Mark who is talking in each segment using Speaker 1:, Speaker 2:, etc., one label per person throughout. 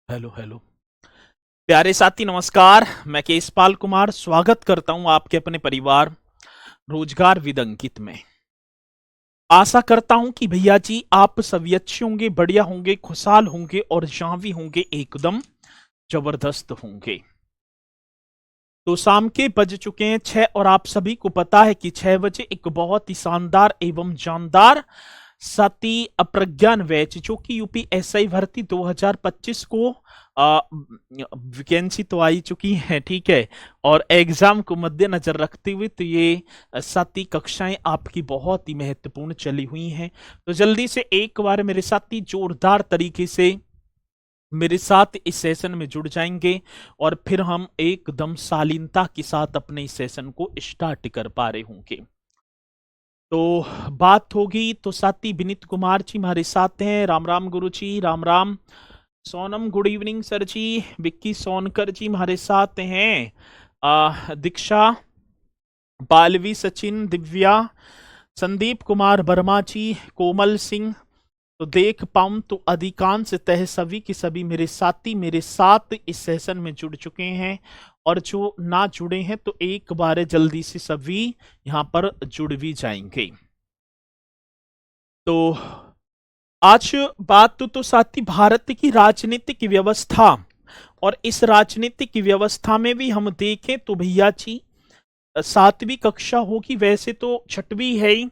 Speaker 1: Hello hello. प्यारे साथी नमस्कार। मैं केशपाल कुमार स्वागत करता हूं आपके अपने परिवार रोजगार विद अंकित में। आशा करता हूं कि भैया जी आप सभी अच्छे होंगे, बढ़िया होंगे, खुशहाल होंगे और जहां भी होंगे एकदम जबरदस्त होंगे। तो शाम के बज चुके हैं 6 और आप सभी को पता है कि 6 बजे एक बहुत ही शानदार एवं जानदार सती अप्रज्ञान बैच जो कि यूपीएसआई भर्ती 2025 को वैकेंसी तो आई चुकी है, ठीक है। और एग्जाम को मद्देनजर रखते हुए तो ये सती कक्षाएं आपकी बहुत ही महत्वपूर्ण चली हुई हैं। तो जल्दी से एक बार मेरे साथी जोरदार तरीके से मेरे साथ इस सेशन में जुड़ जाएंगे और फिर हम एकदम शालीनता के साथ अपने इस सेशन को स्टार्ट कर पा रहे होंगे। तो बात होगी तो साथी विनीत कुमार जी हमारे साथ हैं। Ram Ram guru ji, Ram Ram. Sonam good evening sir ji. Vicky Sonkar ji हमारे साथ हैं। दीक्षा, बालवी, सचिन, दिव्या, संदीप कुमार वर्मा जी, कोमल सिंह। तो देख पाऊं तो अधिकांश तह सभी के सभी मेरे साथी मेरे साथ इस सेशन में जुड़ चुके हैं और जो ना जुड़े हैं तो एक बार जल्दी से सभी यहां पर जुड़ भी जाएंगे। तो आज बात तो साथी भारत की राजनीतिक व्यवस्था और इस राजनीतिक व्यवस्था में भी हम देखें तो भैया जी 7वीं कक्षा होगी, वैसे तो 6वीं है ही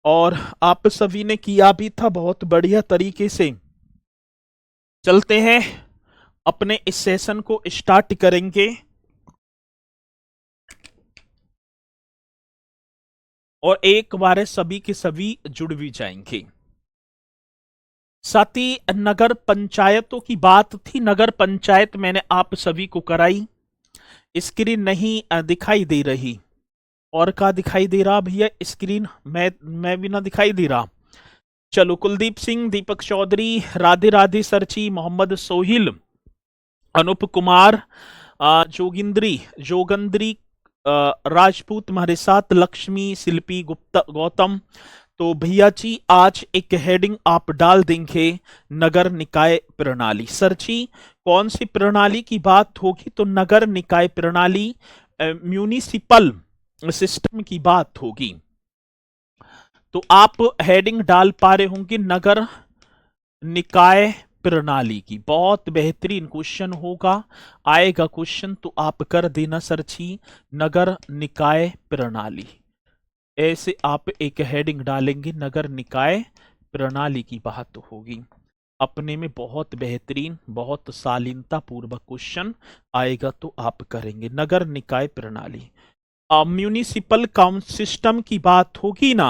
Speaker 1: और आप सभी ने किया भी था बहुत बढ़िया तरीके से। चलते हैं अपने इस सेशन को स्टार्ट करेंगे और एक बार सभी के सभी जुड़ भी जाएंगे। साथ ही नगर पंचायतों की बात थी, नगर पंचायत मैंने आप सभी को कराई। स्क्रीन नहीं दिखाई दे रही और का दिखाई दे रहा भैया स्क्रीन? मैं भी ना दिखाई दे रहा। चलो, कुलदीप सिंह, दीपक चौधरी, राधे राधे सरची, मोहम्मद सोहिल, अनूप कुमार, जोगिंद्री जोगंद्री, राजपूत हमारे साथ, लक्ष्मी, शिल्पी, गुप्ता, गौतम। तो भैया जी आज एक हेडिंग आप डाल देंगे नगर निकाय प्रणाली। सर जी कौन सी प्रणाली की बात होगी? तो नगर निकाय प्रणाली, म्यूनिसिपल सिस्टम की बात होगी। तो आप हेडिंग डाल पा रहे होंगे नगर निकाय प्रणाली की। बहुत बेहतरीन क्वेश्चन होगा, आएगा क्वेश्चन तो आप कर देना सर्ची नगर निकाय प्रणाली। ऐसे आप एक हेडिंग डालेंगे नगर निकाय प्रणाली की बात होगी। अपने में बहुत बेहतरीन, बहुत शालीनता पूर्वक क्वेश्चन आएगा तो आप करेंगे नगर निकाय प्रणाली। म्यूनिसिपल काउंसिल सिस्टम की बात होगी ना?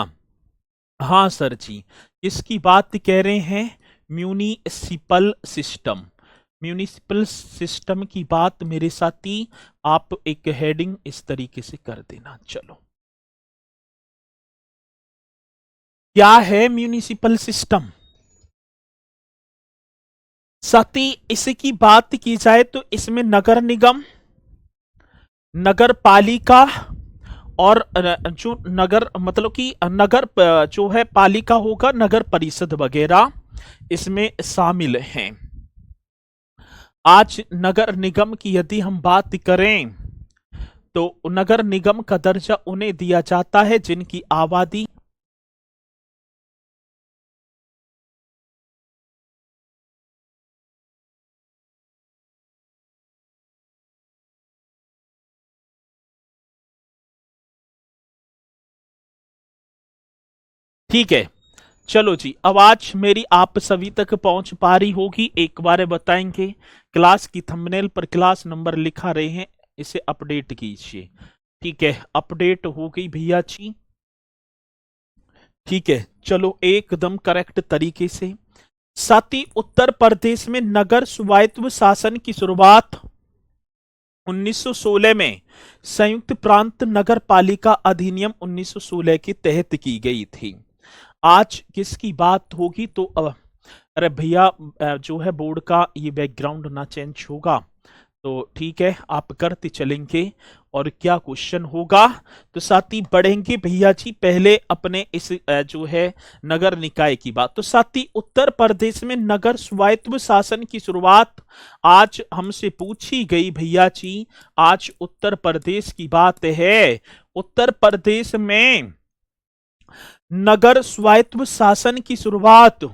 Speaker 1: हाँ सर जी, इसकी बात कह रहे हैं म्यूनिसिपल सिस्टम। म्यूनिसिपल सिस्टम की बात मेरे साथी आप एक हेडिंग इस तरीके से कर देना। चलो, क्या है म्यूनिसिपल सिस्टम? साथी इसकी बात की जाए तो इसमें नगर निगम, नगर पालिका और जो नगर मतलब कि नगर जो है पालिका होगा, नगर परिषद वगैरह इसमें शामिल हैं। आज नगर निगम की यदि हम बात करें तो नगर निगम का दर्जा उन्हें दिया जाता है जिनकी आबादी ठीक है। चलो जी, अब आज मेरी आप सभी तक पहुंच पा रही होगी, एक बार बताएंगे। क्लास की थंबनेल पर क्लास नंबर लिखा रहे हैं, इसे अपडेट कीजिए। ठीक है, अपडेट हो गई भैया जी। ठीक है, चलो एकदम करेक्ट तरीके से। साथ ही उत्तर प्रदेश में नगर स्वायत्त शासन की शुरुआत 1916 में संयुक्त प्रांत नगर पालिका अधिनियम 1916 के तहत की गई थी। आज किसकी बात होगी? तो अरे भैया जो है बोर्ड का ये बैकग्राउंड ना चेंज होगा तो ठीक है, आप करते चलेंगे। और क्या क्वेश्चन होगा, तो साथी बढ़ेंगे भैया जी पहले अपने इस जो है नगर निकाय की बात। तो साथी उत्तर प्रदेश में नगर स्वायत्त शासन की शुरुआत आज हमसे पूछी गई भैया जी। आज उत्तर प्रदेश की बात है। उत्तर प्रदेश में नगर स्वायत्त शासन की शुरुआत,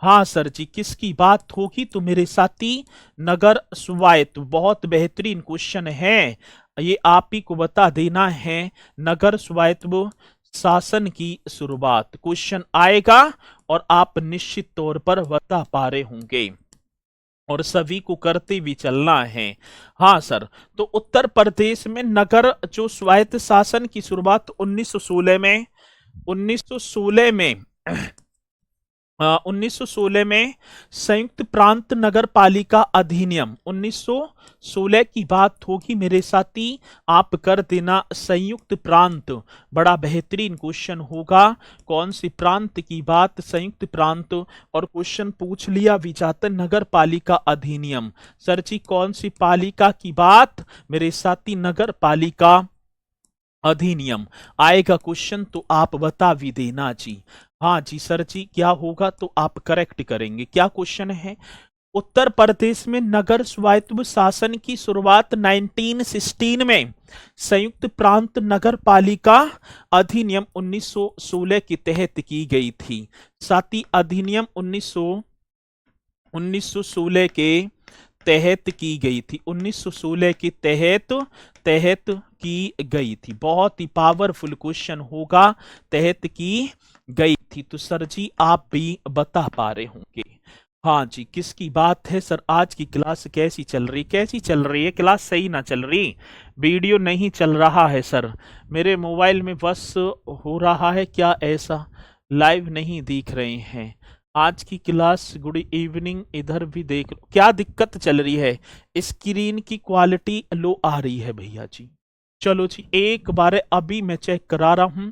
Speaker 1: हाँ सर जी, किसकी बात होगी, तो मेरे साथी नगर स्वायत्त। बहुत बेहतरीन क्वेश्चन है, ये आप ही को बता देना है। नगर स्वायत्त शासन की शुरुआत क्वेश्चन आएगा और आप निश्चित तौर पर बता पा रहे होंगे और सभी को करते भी चलना है। हाँ सर, तो उत्तर प्रदेश में नगर जो स्वायत्त शासन की शुरुआत 1916 में 1916 में 1916 में संयुक्त प्रांत नगर पालिका अधिनियम 1916 की बात होगी मेरे साथी। आप कर देना संयुक्त प्रांत, बड़ा बेहतरीन क्वेश्चन होगा। कौन सी प्रांत की बात, संयुक्त प्रांत। और क्वेश्चन पूछ लिया भी जाता नगर पालिका अधिनियम। सर जी कौन सी पालिका की बात, मेरे साथी नगर पालिका अधिनियम आएगा क्वेश्चन, तो आप बता भी देना जी। हाँ जी सर जी, क्या होगा तो आप करेक्ट करेंगे। क्या क्वेश्चन है, उत्तर प्रदेश में नगर स्वायत्त शासन की शुरुआत 1916 में संयुक्त प्रांत नगर पालिका अधिनियम 1916 के तहत की गई थी। साथ ही अधिनियम 1916 के तहत की गई थी, 1916 के तहत की गई थी। बहुत ही पावरफुल क्वेश्चन होगा, तहत की गई थी। तो सर जी आप भी बता पा रहे होंगे। हाँ जी, किसकी बात है सर, आज की क्लास कैसी चल रही, कैसी चल रही है क्लास, सही ना चल रही, वीडियो नहीं चल रहा है सर, मेरे मोबाइल में बस हो रहा है क्या ऐसा, लाइव नहीं दिख रहे हैं। आज की क्लास गुड इवनिंग, इधर भी देख लो, क्या दिक्कत चल रही है, स्क्रीन की क्वालिटी लो आ रही है भैया जी। चलो जी एक बार अभी मैं चेक करा रहा हूं,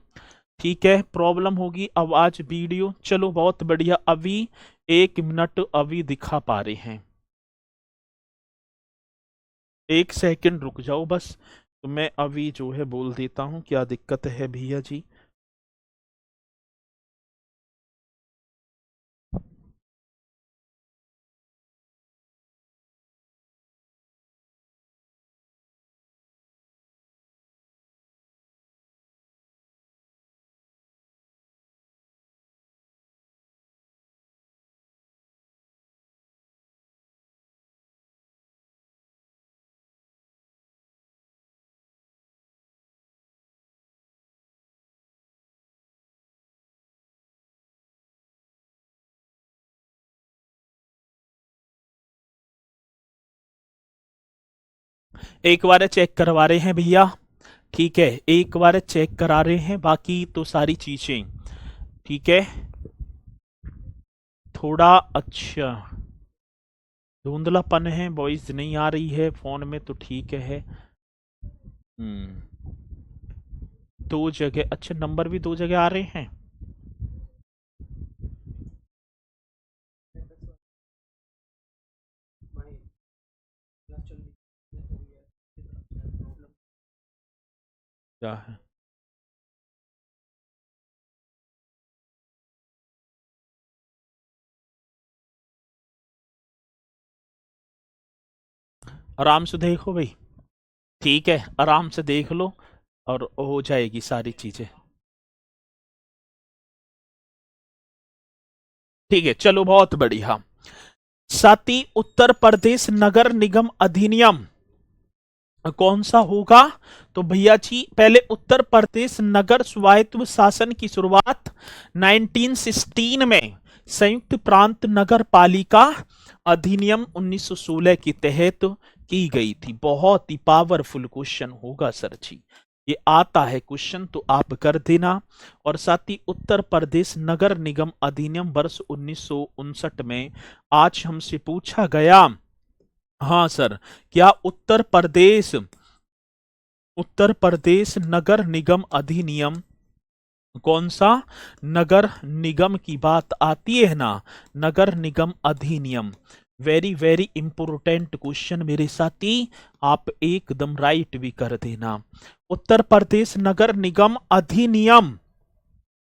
Speaker 1: ठीक है, प्रॉब्लम होगी आवाज वीडियो। चलो बहुत बढ़िया, अभी 1 मिनट अभी दिखा पा रहे हैं, 1 सेकंड रुक जाओ बस, तो मैं अभी जो है बोल देता हूं क्या दिक्कत है भैया जी। एक बार चेक करवा रहे हैं भैया, ठीक है, एक बार चेक करा रहे हैं, बाकी तो सारी चीजें ठीक है। थोड़ा अच्छा धुंधलापन है, वॉइस नहीं आ रही है फोन में, तो ठीक है। दो जगह, अच्छा नंबर भी दो जगह आ रहे हैं। क्या है, आराम से देखो भाई, ठीक है, आराम से देख लो और हो जाएगी सारी चीजें, ठीक है। चलो बहुत बढ़िया। साथी उत्तर प्रदेश नगर निगम अधिनियम कौन सा होगा, तो भैया जी पहले उत्तर प्रदेश नगर स्वायत्त शासन की शुरुआत 1916 में संयुक्त प्रांत नगर पालिका अधिनियम 1916 के तहत की गई थी। बहुत ही पावरफुल क्वेश्चन होगा सर जी, ये आता है क्वेश्चन तो आप कर देना। और साथ ही उत्तर प्रदेश नगर निगम अधिनियम वर्ष 1959 में आज हमसे पूछा गया, हाँ सर, क्या उत्तर प्रदेश नगर निगम अधिनियम कौन सा, नगर निगम की बात आती है ना, नगर निगम अधिनियम वेरी वेरी इंपोर्टेंट क्वेश्चन मेरे साथी, आप एकदम राइट भी कर देना। उत्तर प्रदेश नगर निगम अधिनियम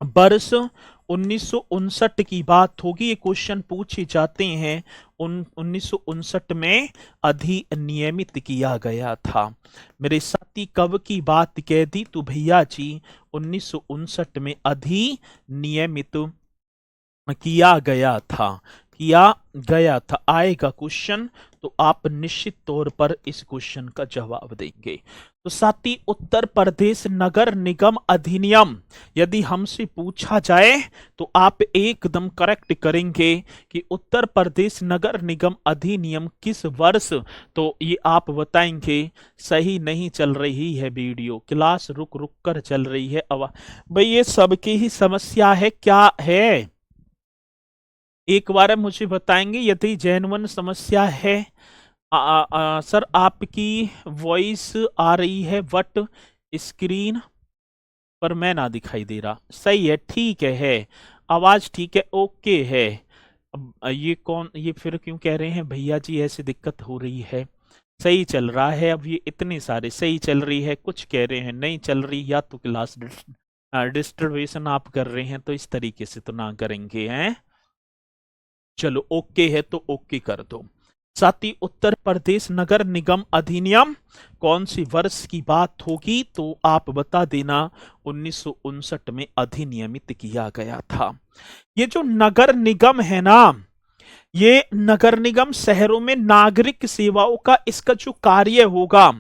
Speaker 1: वर्ष 1959 की बात होगी। ये क्वेश्चन पूछे जाते हैं। 1959 में अधिनियमित किया गया था। मेरे साथी कब की बात कह दी तो भैया जी 1959 में अधिनियमित किया गया था। आएगा क्वेश्चन तो आप निश्चित तौर पर इस क्वेश्चन का जवाब देंगे। तो साथी उत्तर प्रदेश नगर निगम अधिनियम यदि हमसे पूछा जाए तो आप एकदम करेक्ट करेंगे कि उत्तर प्रदेश नगर निगम अधिनियम किस वर्ष, तो ये आप बताएंगे। सही नहीं चल रही है वीडियो, क्लास रुक रुक कर चल रही है। अब भाई ये सबकी ही समस्या है, क्या है एक बार मुझे बताएंगे यदि जेन्युइन समस्या है। सर आपकी वॉइस आ रही है बट स्क्रीन पर मैं ना दिखाई दे रहा। सही है, ठीक है आवाज ठीक है, ओके है। अब ये फिर क्यों कह रहे हैं भैया जी ऐसी दिक्कत हो रही है? सही चल रहा है। अब ये इतने सारे सही चल रही है, कुछ कह रहे हैं नहीं चल रही, या तो क्लास डिस्टर्बेशन आप कर रहे हैं, तो इस तरीके से तो ना करेंगे हैं। चलो ओके है तो ओके कर दो। साथ ही उत्तर प्रदेश नगर निगम अधिनियम कौन सी वर्ष की बात होगी तो आप बता देना। 1959 में अधिनियमित किया गया था। ये जो नगर निगम है ना, ये नगर निगम शहरों में नागरिक सेवाओं का इसका जो कार्य होगा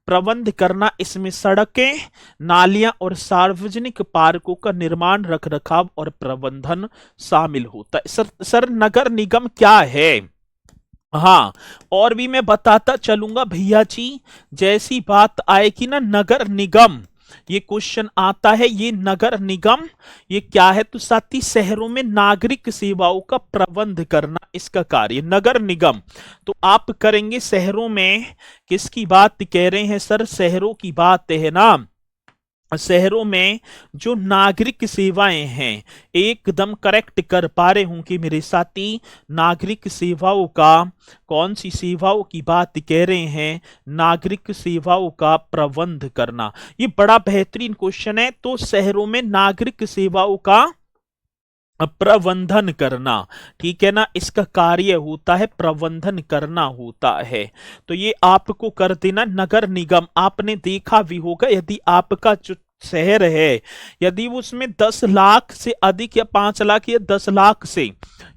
Speaker 1: प्रबंध करना, इसमें सड़कें, नालियां और सार्वजनिक पार्कों का निर्माण, रख रखाव और प्रबंधन शामिल होता है। सर नगर निगम क्या है? हाँ, और भी मैं बताता चलूंगा भैया जी, जैसी बात आएगी ना नगर निगम, ये क्वेश्चन आता है, ये नगर निगम ये क्या है तो साथी शहरों में नागरिक सेवाओं का प्रबंध करना इसका कार्य नगर निगम। तो आप करेंगे शहरों में, किसकी बात कह रहे हैं सर? शहरों की बात है ना। शहरों में जो नागरिक सेवाएं हैं, एकदम करेक्ट कर पा रहे होंगे मेरे साथी। नागरिक सेवाओं का, कौन सी सेवाओं की बात कह रहे हैं? नागरिक सेवाओं का प्रबंध करना। ये बड़ा बेहतरीन क्वेश्चन है। तो शहरों में नागरिक सेवाओं का प्रबंधन करना, ठीक है ना, इसका कार्य होता है प्रबंधन करना होता है। तो ये आपको कर देना नगर निगम। आपने देखा भी होगा यदि आपका जो शहर है, यदि उसमें 10 लाख से अधिक या 5 लाख या 10 लाख से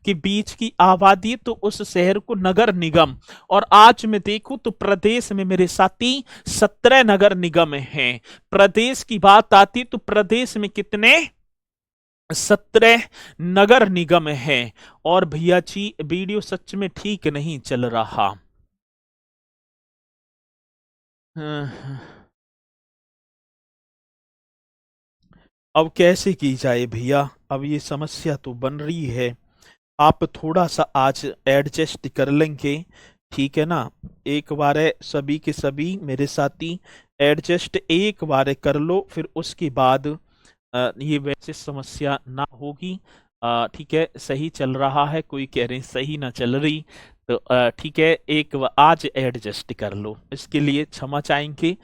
Speaker 1: के बीच की आबादी, तो उस शहर को नगर निगम। और आज मैं देखूं तो प्रदेश में मेरे साथी 17 नगर निगम हैं। प्रदेश की बात आती तो प्रदेश में कितने? 17 नगर निगम है। और भैया जी वीडियो सच में ठीक नहीं चल रहा। अब कैसे की जाए भैया? अब ये समस्या तो बन रही है। आप थोड़ा सा आज एडजस्ट कर लेंगे, ठीक है ना। एक बार सभी के सभी मेरे साथी एडजस्ट एक बार कर लो, फिर उसके बाद ये वैसे समस्या ना होगी। ठीक है, सही चल रहा है, कोई कह रहे हैं सही ना चल रही, तो ठीक है एक आज एडजस्ट कर लो, इसके लिए क्षमा चाहेंगे।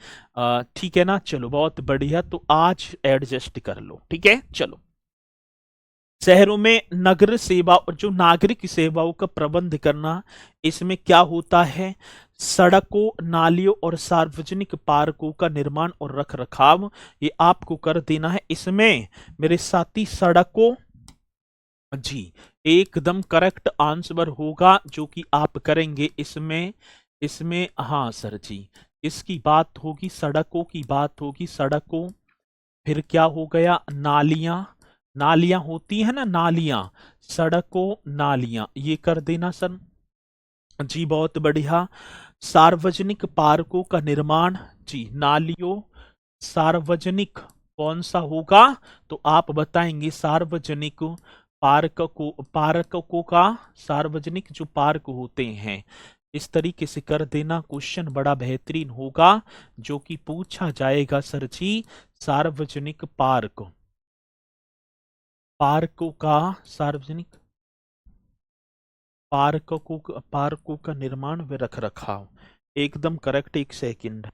Speaker 1: ठीक है ना, चलो बहुत बढ़िया, तो आज एडजस्ट कर लो, ठीक है। चलो, शहरों में नगर सेवा, जो नागरिक सेवाओं का प्रबंध करना, इसमें क्या होता है? सड़कों, नालियों और सार्वजनिक पार्कों का निर्माण और रख रखाव, ये आपको कर देना है। इसमें मेरे साथी सड़कों, जी एकदम करेक्ट आंसर होगा जो कि आप करेंगे इसमें। इसमें हाँ सर जी, इसकी बात होगी, सड़कों की बात होगी, सड़कों। फिर क्या हो गया? नालियां, नालियां होती है ना, नालियां, सड़कों नालियां, ये कर देना सर जी, बहुत बढ़िया। सार्वजनिक पार्कों का निर्माण, जी नालियों, सार्वजनिक कौन सा होगा तो आप बताएंगे सार्वजनिक पार्कों का, सार्वजनिक जो पार्क होते हैं, इस तरीके से कर देना। क्वेश्चन बड़ा बेहतरीन होगा जो कि पूछा जाएगा सर जी। सार्वजनिक पार्क, पार्कों का सार्वजनिक, पार्कों का निर्माण व रख रखाव, एकदम करेक्ट। 1 सेकंड।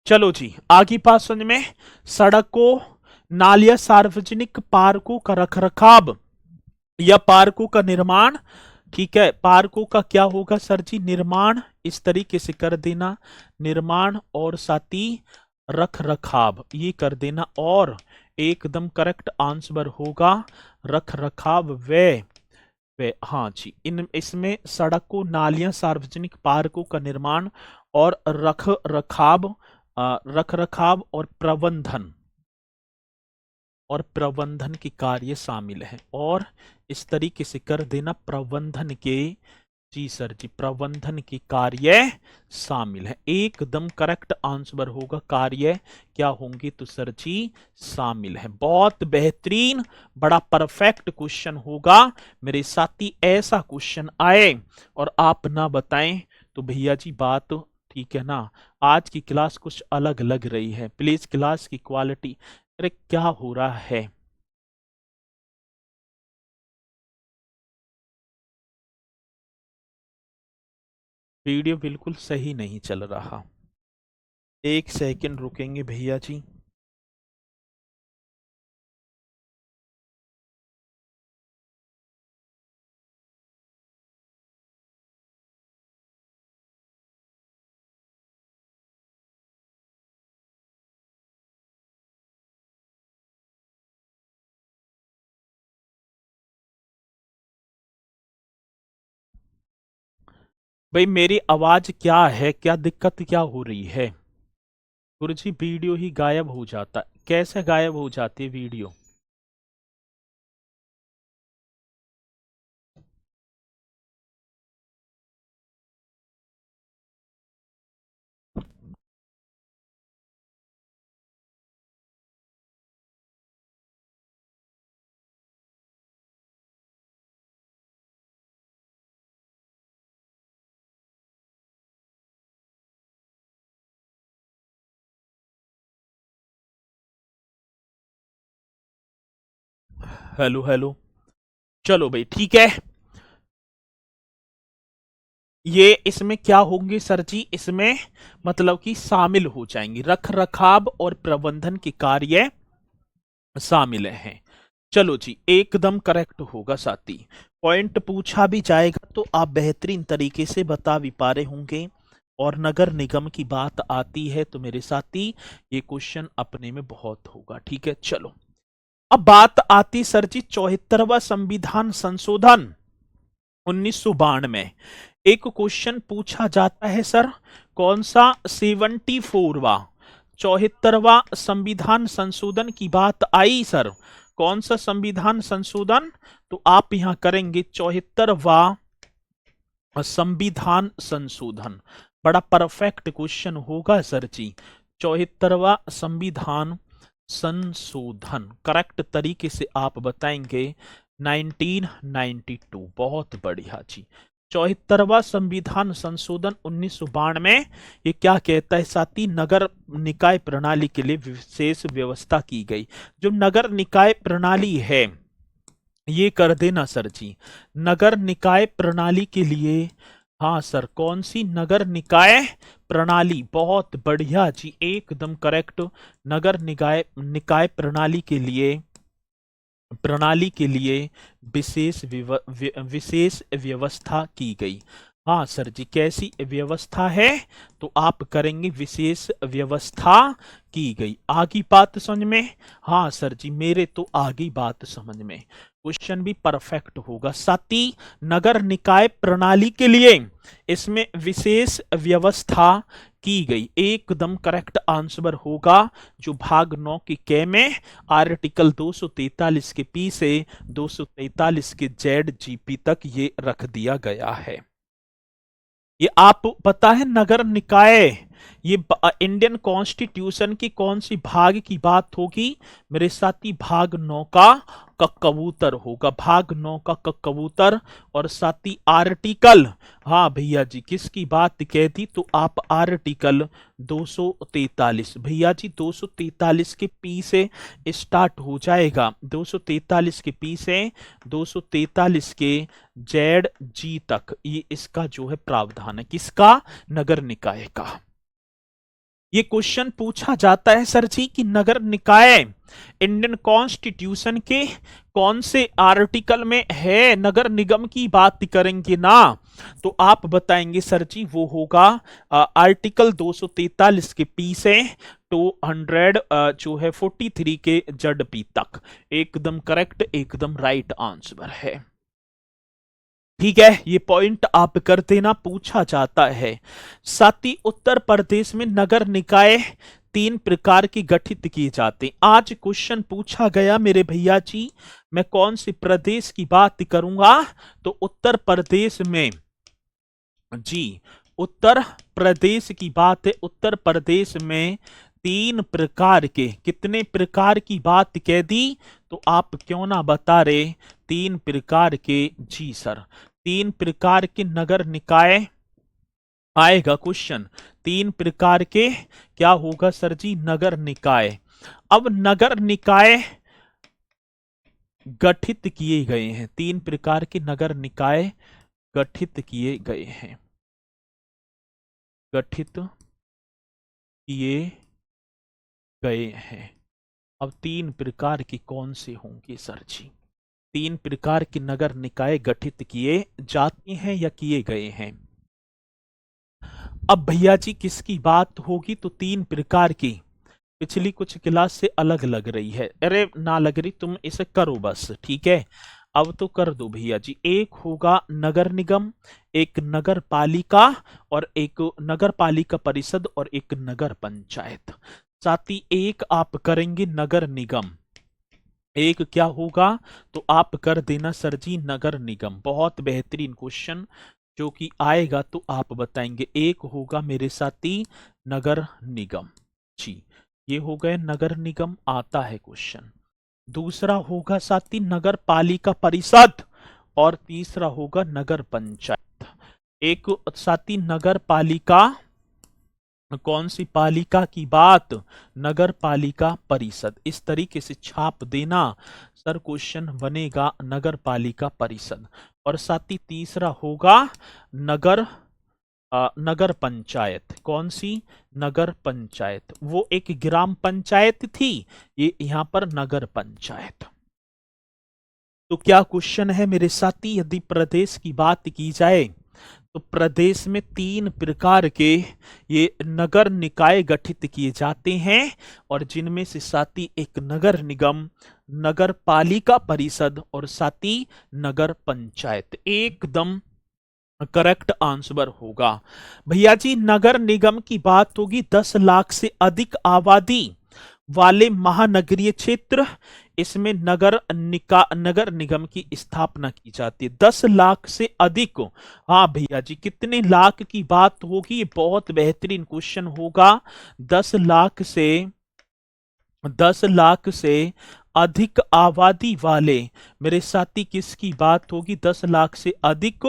Speaker 1: चलो जी, आगे बात समझ में। सड़कों, नालियां, सार्वजनिक पार्कों का रखरखाव या पार्कों का निर्माण, ठीक है। पार्कों का क्या होगा सर जी? निर्माण, इस तरीके से कर देना, निर्माण और साथ ही रख रखाव, ये कर देना। और एकदम करेक्ट आंसर होगा रख रखाव वे हाँ जी, इन इसमें सड़कों, नालियां, सार्वजनिक पार्कों का निर्माण और रख रखाव और प्रबंधन के कार्य शामिल हैं। और इस तरीके से कर देना, प्रबंधन के, जी सर जी, प्रबंधन के कार्य शामिल है। एकदम करेक्ट आंसर होगा, कार्य क्या होंगे तो सर जी शामिल है। बहुत बेहतरीन, बड़ा परफेक्ट क्वेश्चन होगा मेरे साथी। ऐसा क्वेश्चन आए और आप ना बताएं तो भैया जी बात, ठीक है ना। आज की क्लास कुछ अलग लग रही है, प्लीज क्लास की क्वालिटी, अरे क्या हो रहा है? वीडियो बिल्कुल सही नहीं चल रहा। 1 सेकंड रुकेंगे भैया जी। भाई मेरी आवाज क्या है, क्या दिक्कत क्या हो रही है? गुरुजी वीडियो ही गायब हो जाता, कैसे गायब हो जाती है वीडियो? Hello hello. चलो भाई ठीक है। ये इसमें क्या होंगे सर जी? इसमें मतलब कि शामिल हो जाएंगे, रख रखाव और प्रबंधन के कार्य शामिल हैं। चलो जी, एकदम करेक्ट होगा साथी। पॉइंट पूछा भी जाएगा तो आप बेहतरीन तरीके से बता भी पा रहे होंगे। और नगर निगम की बात आती है तो मेरे साथी ये क्वेश्चन अपने में बहुत होगा, ठीक है। चलो, अब बात आती सर जी 74वां संविधान संशोधन 1992। एक क्वेश्चन पूछा जाता है सर, कौन सा? 74वां 74वां संविधान संशोधन की बात आई सर। कौन सा संविधान संशोधन? तो आप यहां करेंगे 74वां संविधान संशोधन। बड़ा परफेक्ट क्वेश्चन होगा सर जी। 74वां संविधान संशोधन करेक्ट तरीके से आप बताएंगे 1992। बहुत बढ़िया जी। 74वां संविधान संशोधन 1992, ये क्या कहता है साथी? नगर निकाय प्रणाली के लिए विशेष व्यवस्था की गई। जो नगर निकाय प्रणाली है, ये कर देना सर जी। नगर निकाय प्रणाली के लिए, हाँ सर, कौन सी नगर निकाय प्रणाली? बहुत बढ़िया जी, एकदम करेक्ट। नगर निकाय निकाय प्रणाली के लिए विशेष व्यवस्था की गई। हाँ सर जी, कैसी व्यवस्था है? तो आप करेंगे विशेष व्यवस्था की गई। आगे बात समझ में? हाँ सर जी, मेरे तो आगे बात समझ में। क्वेश्चन भी परफेक्ट होगा साथी। नगर निकाय प्रणाली के लिए इसमें विशेष व्यवस्था की गई, एकदम करेक्ट आंसर होगा जो भाग 9 की क में आर्टिकल 243 के पी से 243 के जेड जीपी तक ये रख दिया गया है। ये आप पता है नगर निकाय, ये इंडियन कॉन्स्टिट्यूशन की कौन सी भाग की बात होगी मेरे साथी? भाग 9 का कबूतर होगा, भाग 9 का कबूतर। और साथी आर्टिकल, हाँ भैया जी किसकी बात कह दी? तो आप आर्टिकल 243 भैया जी 243 के पी से स्टार्ट हो जाएगा, 243 के पी से 243 के जेड जी तक, ये इसका जो है प्रावधान है, किसका? नगर निकाय का। ये क्वेश्चन पूछा जाता है सर जी कि नगर निकाय इंडियन कॉन्स्टिट्यूशन के कौन से आर्टिकल में है? नगर निगम की बात करेंगे ना तो आप बताएंगे सर जी वो होगा आर्टिकल 243 के पी से 200 जो है 43 के जड पी तक। एकदम करेक्ट, एकदम राइट आंसर है। ठीक है, ये पॉइंट आप कर देना, पूछा जाता है। साथ ही उत्तर प्रदेश में नगर निकाय 3 प्रकार की गठित किए जाते हैं। आज क्वेश्चन पूछा गया मेरे भैया जी, मैं कौन से प्रदेश की बात करूंगा? तो उत्तर प्रदेश में जी, उत्तर प्रदेश की बात है। उत्तर प्रदेश में 3 प्रकार के, कितने प्रकार की बात कह दी? तो आप क्यों ना बता रहे? 3 प्रकार के, जी सर 3 प्रकार के नगर निकाय आएगा क्वेश्चन। 3 प्रकार के क्या होगा सर जी? नगर निकाय। अब नगर निकाय गठित किए गए हैं, 3 प्रकार के नगर निकाय गठित किए गए हैं, गठित किए गए हैं। अब 3 प्रकार के कौन से होंगे सर जी? 3 प्रकार के नगर निकाय गठित किए जाते हैं या किए गए हैं। अब भैया जी किसकी बात होगी? तो 3 प्रकार की, पिछली कुछ क्लास से अलग लग रही है। अरे ना लग रही, तुम इसे करो बस, ठीक है अब तो कर दो भैया जी। एक होगा नगर निगम, एक नगर पालिका, और एक नगर पालिका परिषद, और एक नगर पंचायत। साथ ही एक आप करेंगे नगर निगम, एक क्या होगा? तो आप कर देना सर जी नगर निगम। बहुत बेहतरीन क्वेश्चन जो कि आएगा तो आप बताएंगे। एक होगा मेरे साथी नगर निगम, जी ये हो गए नगर निगम, आता है क्वेश्चन। दूसरा होगा साथी नगर पालिका परिषद, और तीसरा होगा नगर पंचायत। एक साथी नगर पालिका, कौन सी पालिका की बात? नगर पालिका परिषद। इस तरीके से छाप देना सर, क्वेश्चन बनेगा नगर पालिका परिषद। और साथ ही तीसरा होगा नगर नगर पंचायत। कौन सी? नगर पंचायत, वो एक ग्राम पंचायत थी, ये यहां पर नगर पंचायत। तो क्या क्वेश्चन है मेरे साथी? यदि प्रदेश की बात की जाए तो प्रदेश में 3 प्रकार के ये नगर निकाय गठित किए जाते हैं, और जिनमें से साथी एक नगर निगम, नगर पालिका परिषद, और साथी नगर पंचायत। एकदम करेक्ट आंसर होगा भैया जी। नगर निगम की बात होगी 10 लाख से अधिक आबादी वाले महानगरीय क्षेत्र, इसमें नगर निगम की स्थापना की जाती है। 10 लाख से अधिक, हाँ भैया जी कितने लाख की बात होगी? ये बहुत बेहतरीन क्वेश्चन होगा। 10 लाख से 10 लाख से अधिक आबादी वाले मेरे साथी किसकी बात होगी? 10 लाख से अधिक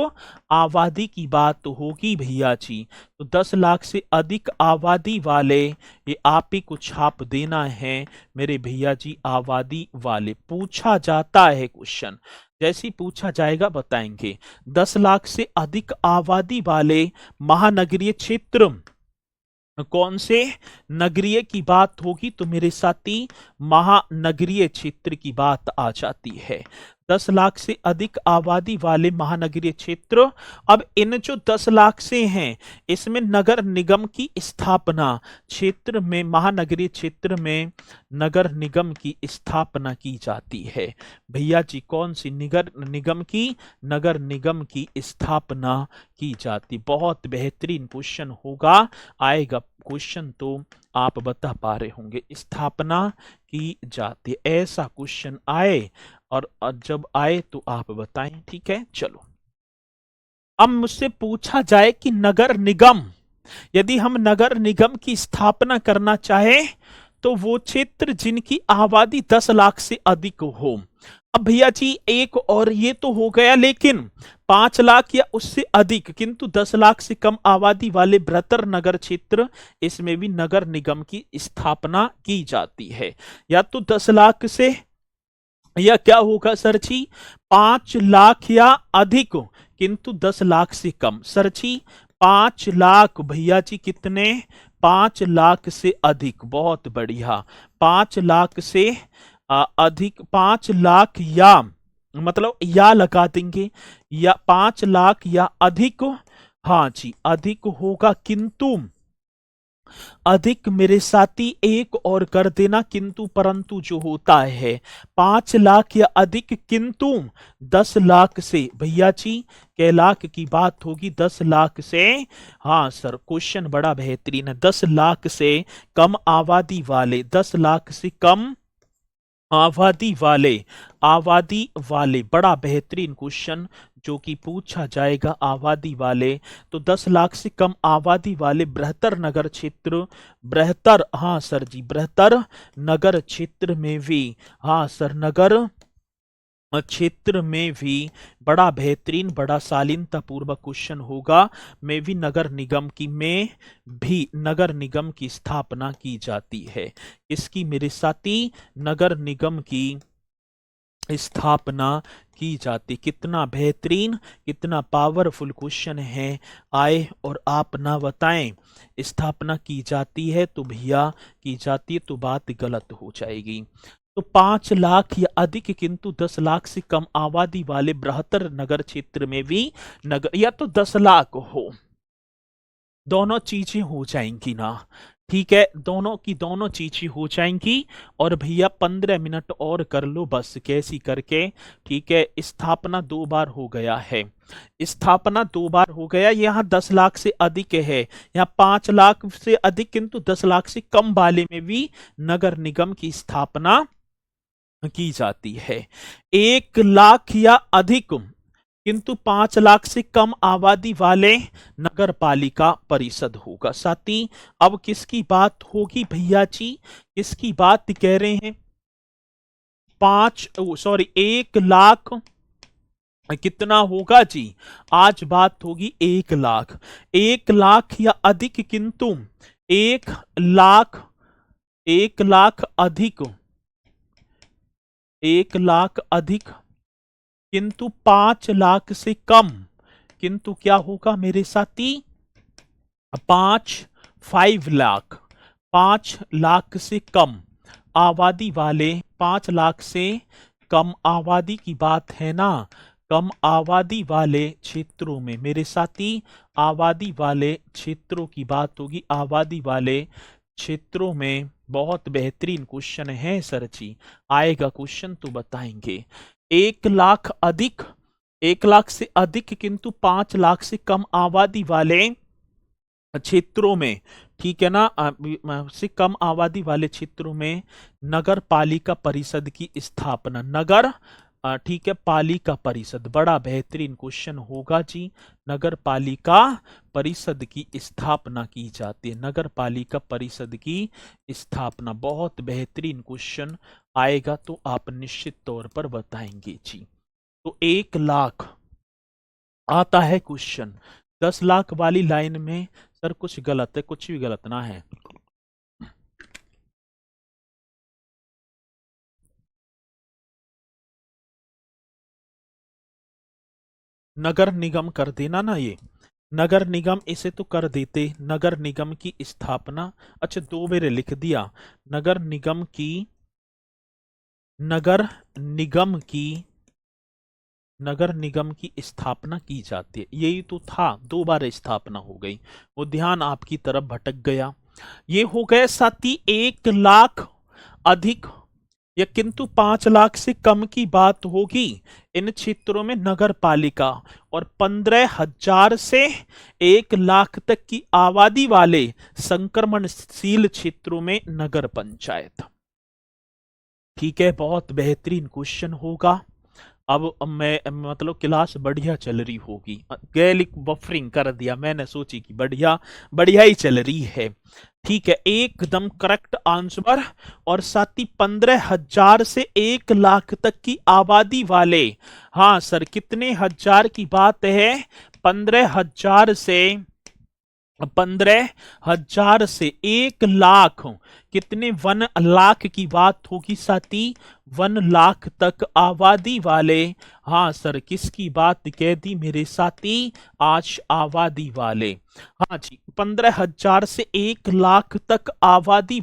Speaker 1: आबादी की बात होगी भैया जी। तो 10 लाख से अधिक आबादी वाले, ये आप ही को छाप देना है मेरे भैया जी, आबादी वाले। पूछा जाता है क्वेश्चन, जैसे ही पूछा जाएगा बताएंगे। 10 लाख से अधिक आबादी वाले महानगरीय क्षेत्र कौन से नगरीय की बात होगी? तो मेरे साथी महानगरीय क्षेत्र की बात आ जाती है। 10 लाख से अधिक आबादी वाले महानगरीय क्षेत्र। अब इन जो 10 लाख से हैं, इसमें नगर निगम की स्थापना, क्षेत्र में महानगरीय क्षेत्र में नगर निगम की स्थापना की जाती है। भैया जी कौन सी नगर निगम की? नगर निगम की स्थापना की जाती। बहुत बेहतरीन क्वेश्चन होगा, आएगा क्वेश्चन तो आप बता पा रहे होंगे। स्थापना की जाती, ऐसा क्वेश्चन आए और जब आए तो आप बताएं, ठीक है चलो। अब मुझसे पूछा जाए कि नगर निगम, यदि हम नगर निगम की स्थापना करना चाहें तो वो क्षेत्र जिनकी आबादी 10 लाख से अधिक हो। अब भैया जी एक और ये तो हो गया, लेकिन 5 लाख या उससे अधिक किंतु 10 लाख से कम आबादी वाले बृहत्तर नगर क्षेत्र, इसमें भी नगर निगम की स्थापना की जाती है। या तो 10 लाख से, या क्या होगा सर जी, 5 लाख या अधिक किंतु 10 लाख से कम। सर जी 5 लाख भैया जी कितने, 5 लाख से अधिक, बहुत बढ़िया, 5 लाख से अधिक, 5 लाख या मतलब या लगा देंगे, या 5 लाख या अधिक, हाँ जी अधिक होगा, किंतु अधिक मेरे साथी एक और कर देना, किंतु परंतु जो होता है 5 लाख या अधिक किंतु 10 लाख से, भैया जी कै लाख की बात होगी, 10 लाख से, हाँ सर क्वेश्चन बड़ा बेहतरीन है, 10 लाख से कम आबादी वाले, 10 लाख से कम आबादी वाले, आबादी वाले, बड़ा बेहतरीन क्वेश्चन जो कि पूछा जाएगा, आबादी वाले, तो 10 लाख से कम आबादी वाले बृहत्तर नगर क्षेत्र, बृहत्तर, हाँ सर जी बृहत्तर नगर क्षेत्र में भी, हाँ सर नगर क्षेत्र में भी, बड़ा बेहतरीन बड़ा शालीनता पूर्वक क्वेश्चन होगा, में भी नगर निगम की, में भी नगर निगम की स्थापना की जाती है। इसकी मेरे साथी नगर निगम की स्थापना की जाती। कितना बेहतरीन कितना पावरफुल क्वेश्चन है, आए और आप ना बताएं। स्थापना की जाती है तो भैया की जाती है तो बात गलत हो जाएगी। तो 5 लाख या अधिक किंतु 10 लाख से कम आबादी वाले बृहत्तर नगर क्षेत्र में भी नगर, या तो 10 लाख हो, दोनों चीजें हो जाएंगी ना, ठीक है, दोनों की दोनों चीजें हो जाएंगी। और भैया 15 मिनट और कर लो बस कैसी करके, ठीक है। स्थापना 2 बार हो गया है, स्थापना 2 बार हो गया, यहाँ 10 लाख से अधिक है, यहाँ 5 लाख से अधिक किंतु 10 लाख से कम वाले में भी नगर निगम की स्थापना की जाती है। 1 लाख या अधिक किंतु 5 लाख से कम आबादी वाले नगर पालिका परिषद होगा। साथी अब किसकी बात होगी भैया जी, किसकी बात कह रहे हैं, 1 लाख कितना होगा जी, आज बात होगी 1 लाख, 1 लाख या अधिक किंतु 1 लाख, 1 लाख अधिक, 1 लाख अधिक किंतु 5 लाख से कम, किंतु क्या होगा मेरे साथी, 5 लाख, 5 लाख से कम आबादी वाले, 5 लाख से कम आबादी की बात है ना, कम आबादी वाले क्षेत्रों में मेरे साथी, आबादी वाले क्षेत्रों की बात होगी, आबादी वाले क्षेत्रों में। बहुत बेहतरीन क्वेश्चन है सर जी, आएगा क्वेश्चन तो बताएंगे। 1 लाख अधिक, 1 लाख से अधिक किंतु 5 लाख से कम आबादी वाले क्षेत्रों में, ठीक है ना, से कम आबादी वाले क्षेत्रों में नगर पालिका परिषद की स्थापना, नगर ठीक है पालिका परिषद, बड़ा बेहतरीन क्वेश्चन होगा जी, नगर पालिका परिषद की स्थापना की जाती है, नगर पालिका परिषद की स्थापना, बहुत बेहतरीन क्वेश्चन आएगा तो आप निश्चित तौर पर बताएंगे जी। तो 1 लाख आता है क्वेश्चन, 10 लाख वाली लाइन में सर कुछ गलत है, कुछ भी गलत ना है, नगर निगम कर देना ना, ये नगर निगम इसे तो कर देते, नगर निगम की स्थापना, अच्छा 2 बार लिख दिया, नगर निगम की, नगर निगम की, नगर निगम की स्थापना की जाती है, यही तो था, 2 बार स्थापना हो गई, वो ध्यान आपकी तरफ भटक गया। ये हो गए साथी 1 लाख अधिक या किंतु 5 लाख से कम की बात होगी इन क्षेत्रों में नगर पालिका, और 15,000 से 1 लाख तक की आबादी वाले संक्रमणशील क्षेत्रों में नगर पंचायत। ठीक है, बहुत बेहतरीन क्वेश्चन होगा, अब मैं मतलब क्लास बढ़िया चल रही होगी, गैलिक बफरिंग कर दिया मैंने, सोची कि बढ़िया बढ़िया ही चल रही है। ठीक है, एकदम करेक्ट आंसर। और साथ ही 15,000 से 1 लाख तक की आबादी वाले, हाँ सर कितने हजार की बात है, 15,000 से 1 लाख, कितने 1 लाख की बात होगी साथी, 1 लाख तक आबादी वाले। हाँ सर किसकी बात कह दी मेरे साथी, आज आबादी वाले। हाँ जी, 15,000 से 1 लाख तक आबादी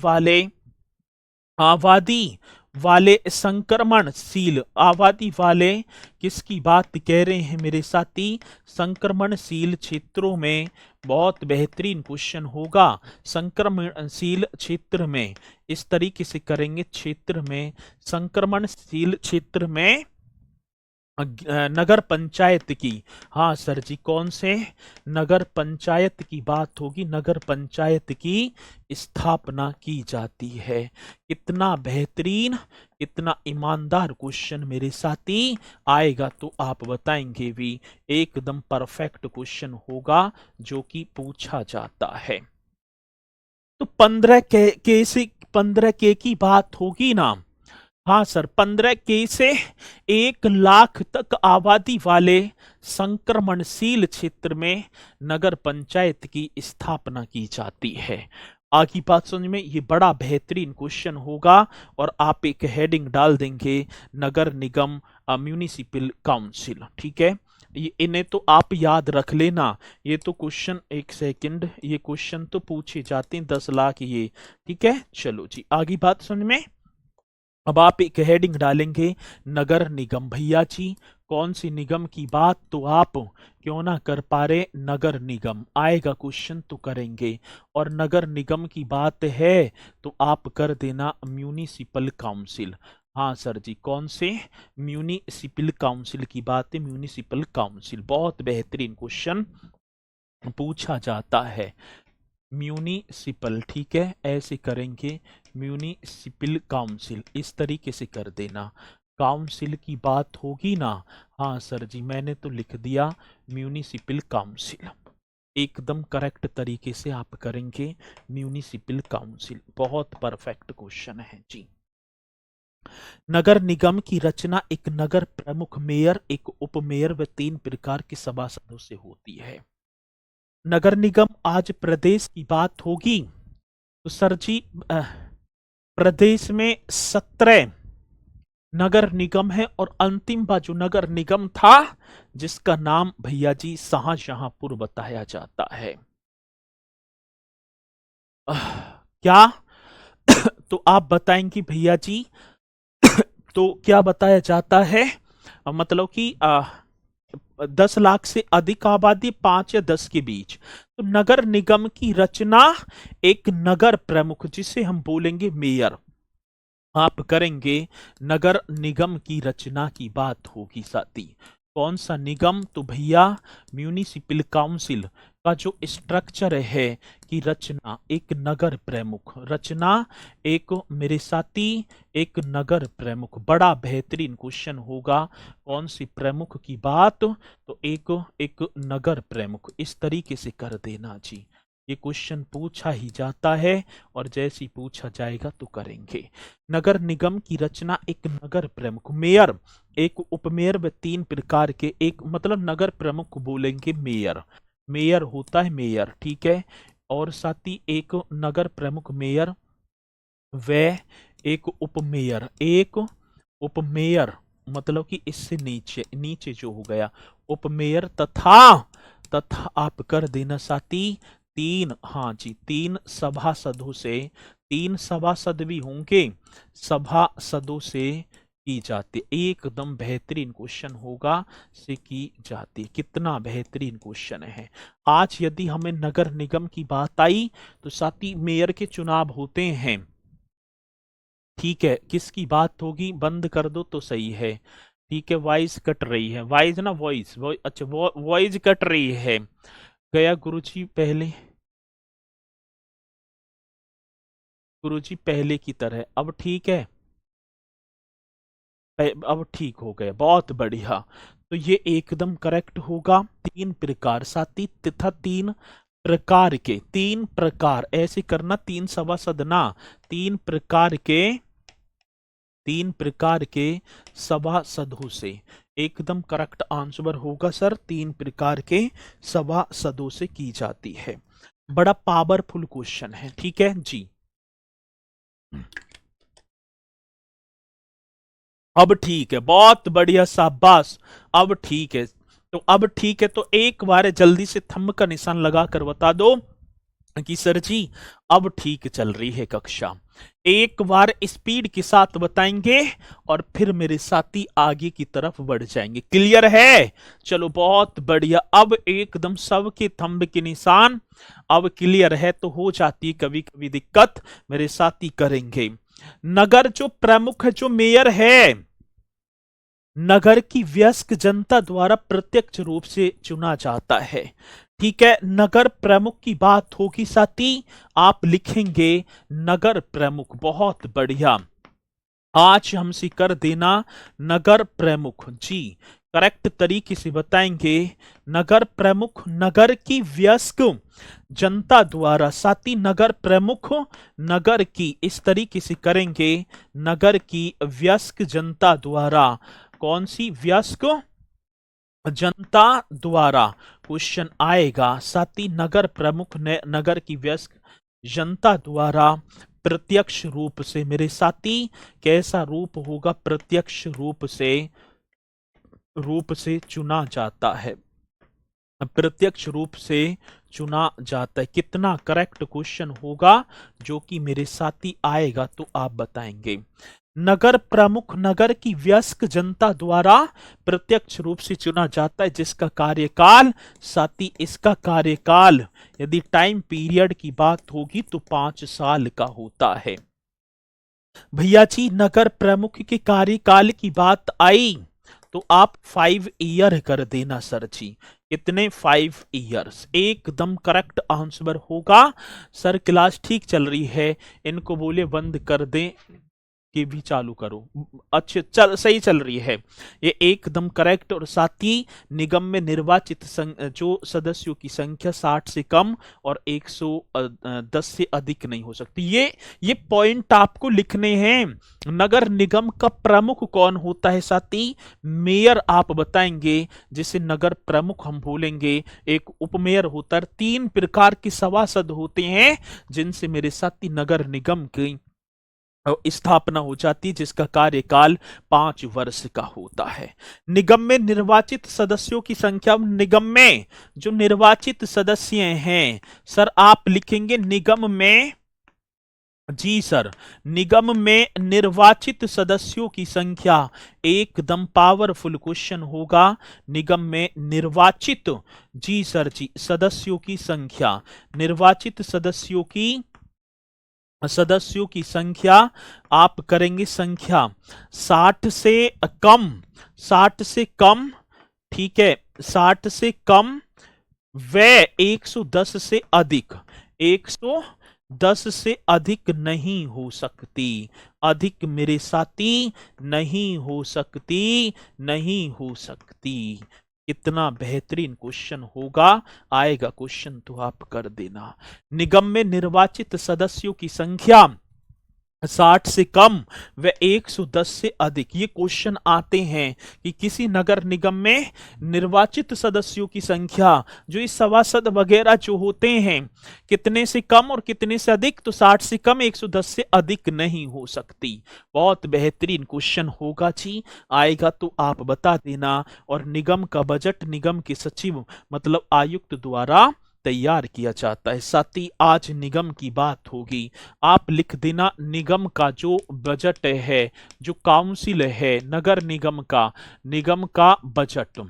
Speaker 1: वाले संक्रमणशील, आबादी वाले किसकी बात कह रहे हैं मेरे साथी, संक्रमणशील क्षेत्रों में। बहुत बेहतरीन क्वेश्चन होगा, संक्रमणशील क्षेत्र में, इस तरीके से करेंगे, क्षेत्र में, संक्रमणशील क्षेत्र में नगर पंचायत की। हाँ सर जी, कौन से नगर पंचायत की बात होगी, नगर पंचायत की स्थापना की जाती है। कितना बेहतरीन, कितना ईमानदार क्वेश्चन मेरे साथी, आएगा तो आप बताएंगे भी, एकदम परफेक्ट क्वेश्चन होगा जो कि पूछा जाता है। तो 15 के की बात होगी ना, हाँ सर, 15 से 1 लाख तक आबादी वाले संक्रमणशील क्षेत्र में नगर पंचायत की स्थापना की जाती है। आगे बात समझ में, ये बड़ा बेहतरीन क्वेश्चन होगा, और आप एक हेडिंग डाल देंगे, नगर निगम म्यूनिसिपल काउंसिल। ठीक है, ये इन्हें तो आप याद रख लेना, ये तो क्वेश्चन, एक सेकंड, ये क्वेश्चन तो पूछे जाते हैं 10 लाख ये। ठीक है, चलो जी आगे बात समझ में। अब आप एक हेडिंग डालेंगे, नगर निगम। भैया जी कौन सी निगम की बात तो आप क्यों ना कर पा रहे, नगर निगम आएगा क्वेश्चन तो करेंगे। और नगर निगम की बात है तो आप कर देना म्यूनिसिपल काउंसिल। हाँ सर जी, कौन से, म्यूनिसिपल काउंसिल की बात है, म्यूनिसिपल काउंसिल। बहुत बेहतरीन क्वेश्चन पूछा जाता है, म्यूनिसिपल। ठीक है, ऐसे करेंगे, म्यूनिसिपल काउंसिल, इस तरीके से कर देना, काउंसिल की बात होगी ना। हाँ सर जी, मैंने तो लिख दिया म्यूनिसिपल काउंसिल, एकदम करेक्ट तरीके से आप करेंगे, म्यूनिसिपल काउंसिल। बहुत परफेक्ट क्वेश्चन है जी। नगर निगम की रचना एक नगर प्रमुख, मेयर, एक उपमेयर व 3 प्रकार के सभासदों से होती है। नगर निगम, आज प्रदेश की बात होगी तो सर जी प्रदेश में 17 नगर निगम है, और अंतिम बार जो नगर निगम था जिसका नाम भैया जी शाहजहांपुर बताया जाता है। क्या तो आप बताएंगे भैया जी, तो क्या बताया जाता है, मतलब कि 10 लाख से अधिक आबादी, 5 या 10 के बीच। तो नगर निगम की रचना एक नगर प्रमुख, जिसे हम बोलेंगे मेयर, आप करेंगे, नगर निगम की रचना की बात होगी साथी। कौन सा निगम, तो भैया म्यूनिसिपल काउंसिल का जो स्ट्रक्चर है कि रचना एक नगर प्रमुख, रचना एक, मेरे साथी, एक नगर प्रमुख। बड़ा बेहतरीन क्वेश्चन होगा, कौन सी प्रमुख की बात, तो एक एक नगर प्रमुख, इस तरीके से कर देना जी। ये क्वेश्चन पूछा ही जाता है, और जैसे ही पूछा जाएगा तो करेंगे। नगर निगम की रचना एक नगर प्रमुख, मेयर, एक उपमेयर व 3 प्रकार के, एक मतलब नगर प्रमुख को बोलेंगे मेयर, मेयर होता है मेयर। ठीक है, और साथ ही एक नगर प्रमुख मेयर व एक उपमेयर, एक उपमेयर, मतलब कि इससे नीचे, नीचे जो हो गया उपमेयर, तथा तथा आप कर देना साथी 3, हाँ जी 3 सभासदों से, 3 सभासद भी होंगे, सभासदों से की जाती, एकदम बेहतरीन क्वेश्चन होगा, से की जाती। कितना बेहतरीन क्वेश्चन है। आज यदि हमें नगर निगम की बात आई तो साथी मेयर के चुनाव होते हैं। ठीक है, किसकी बात होगी, बंद कर दो तो सही है। ठीक है, वॉइस कट रही है, वॉइस ना वॉइस, अच्छा वॉइस कट रही है। गया गुरुजी पहले, गुरुजी पहले की तरह, अब ठीक है। अब ठीक हो गया, बहुत बढ़िया। तो ये एकदम करेक्ट होगा। तीन प्रकार साथी तथा तीन प्रकार के, तीन प्रकार ऐसे करना, तीन सभासद ना, तीन प्रकार के, तीन प्रकार के सभासदों से, एकदम करेक्ट आंसर होगा सर। तीन प्रकार के सभासदों से की जाती है। बड़ा पावरफुल क्वेश्चन है, ठीक है जी। अब ठीक है, बहुत बढ़िया, शाबाश। अब ठीक है, तो अब ठीक है, तो एक बार जल्दी से थंब का निशान लगाकर बता दो कि सर जी अब ठीक चल रही है कक्षा। एक बार स्पीड के साथ बताएंगे और फिर मेरे साथी आगे की तरफ बढ़ जाएंगे। क्लियर है? चलो बहुत बढ़िया। अब एकदम सबके थंब के निशान अब क्लियर है, तो हो जाती है कभी कभी दिक्कत, मेरे साथी करेंगे। नगर जो प्रमुख है, जो मेयर है, नगर की वयस्क जनता द्वारा प्रत्यक्ष रूप से चुना जाता है। ठीक है, नगर प्रमुख की बात होगी साथी, आप लिखेंगे नगर प्रमुख। बहुत बढ़िया, आज हमसे कर देना नगर प्रमुख जी, करेक्ट तरीके से बताएंगे। नगर प्रमुख, नगर की वयस्क जनता द्वारा, साथी नगर प्रमुख, नगर की, इस तरीके से करेंगे, नगर की वयस्क जनता द्वारा। कौन सी वयस्क जनता द्वारा क्वेश्चन आएगा साथी। नगर प्रमुख ने नगर की वयस्क जनता द्वारा प्रत्यक्ष रूप से, मेरे साथी कैसा रूप होगा, प्रत्यक्ष रूप से चुना जाता है, प्रत्यक्ष रूप से चुना जाता है। कितना करेक्ट क्वेश्चन होगा जो कि मेरे साथी आएगा, तो आप बताएंगे। नगर प्रमुख नगर की वयस्क जनता द्वारा प्रत्यक्ष रूप से चुना जाता है, जिसका कार्यकाल साथी, इसका कार्यकाल यदि टाइम पीरियड की बात होगी तो 5 साल का होता है। भैया जी नगर प्रमुख के कार्यकाल की बात आई तो आप 5 ईयर कर देना सर जी। कितने? 5 ईयर्स, एकदम करेक्ट आंसर होगा सर। क्लास ठीक चल रही है, इनको बोले बंद कर दें कि भी चालू करो। अच्छे चल, सही चल रही है ये, एकदम करेक्ट। और साथ ही निगम में निर्वाचित जो सदस्यों की संख्या 60 से कम और 110 से अधिक नहीं हो सकती। ये पॉइंट आपको लिखने हैं। नगर निगम का प्रमुख कौन होता है साथी? मेयर आप बताएंगे, जिसे नगर प्रमुख हम बोलेंगे। एक उपमेयर होता है। 3 प्रकार के सभासद होते हैं जिनसे मेरे साथी नगर निगम की स्थापना हो जाती, जिसका कार्यकाल 5 वर्ष का होता है। निगम में निर्वाचित सदस्यों की संख्या, निगम में जो निर्वाचित सदस्य हैं सर, आप लिखेंगे निगम में, जी सर, निगम में निर्वाचित सदस्यों की संख्या, एकदम पावरफुल क्वेश्चन होगा। निगम में निर्वाचित, जी सर जी, सदस्यों की संख्या, निर्वाचित सदस्यों की संख्या आप करेंगे संख्या 60 से कम, 60 से कम, ठीक है, 60 से कम व 110 से अधिक, 110 से अधिक नहीं हो सकती। अधिक मेरे साथी नहीं हो सकती, नहीं हो सकती। कितना बेहतरीन क्वेश्चन होगा, आएगा क्वेश्चन तो आप कर देना। निगम में निर्वाचित सदस्यों की संख्या 60 से कम व 110 से अधिक। ये क्वेश्चन आते हैं कि किसी नगर निगम में निर्वाचित सदस्यों की संख्या, जो इस सभासद वगैरह जो होते हैं, कितने से कम और कितने से अधिक, तो 60 से कम 110 से अधिक नहीं हो सकती। बहुत बेहतरीन क्वेश्चन होगा जी, आएगा तो आप बता देना। और निगम का बजट निगम के सचिव मतलब आयुक्त द्वारा तैयार किया जाता है। साथ ही आज निगम की बात होगी, आप लिख देना निगम का जो बजट है, जो काउंसिल है नगर निगम का बजट,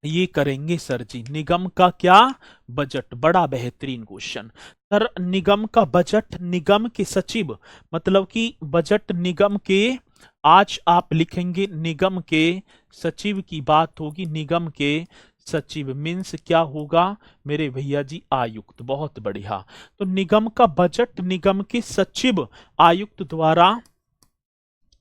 Speaker 1: ये करेंगे सर जी। निगम का क्या बजट? बड़ा बेहतरीन क्वेश्चन सर। निगम का बजट निगम के सचिव मतलब कि बजट निगम के, आज आप लिखेंगे निगम के सचिव की बात होगी। निगम के सचिव मीन्स क्या होगा मेरे भैया जी? आयुक्त। बहुत बढ़िया। तो निगम का बजट निगम के सचिव आयुक्त द्वारा